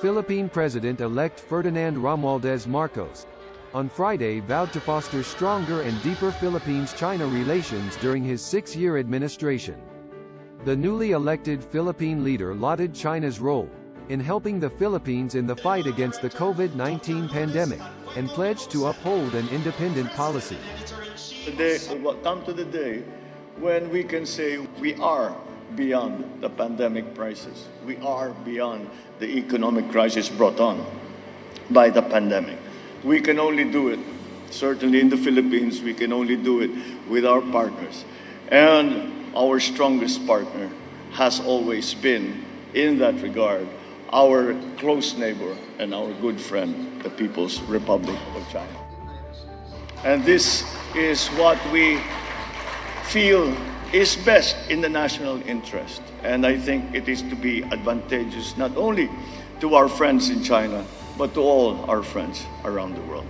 Philippine President-elect Ferdinand Marcos, on Friday vowed to foster stronger and deeper Philippines-China relations during his 6-year administration. The newly elected Philippine leader lauded China's role in helping the Philippines in the fight against the COVID-19 pandemic, and pledged to uphold an independent policy. Today will come to the day when we can say we are beyond the pandemic crisis. We are beyond the economic crisis brought on by the pandemic. We can only do it, certainly in the Philippines, we can only do it with our partners. And our strongest partner has always been, in that regard, our close neighbor and our good friend, the People's Republic of China. And this is what we feel is best in the national interest. And I think it is to be advantageous not only to our friends in China, but to all our friends around the world.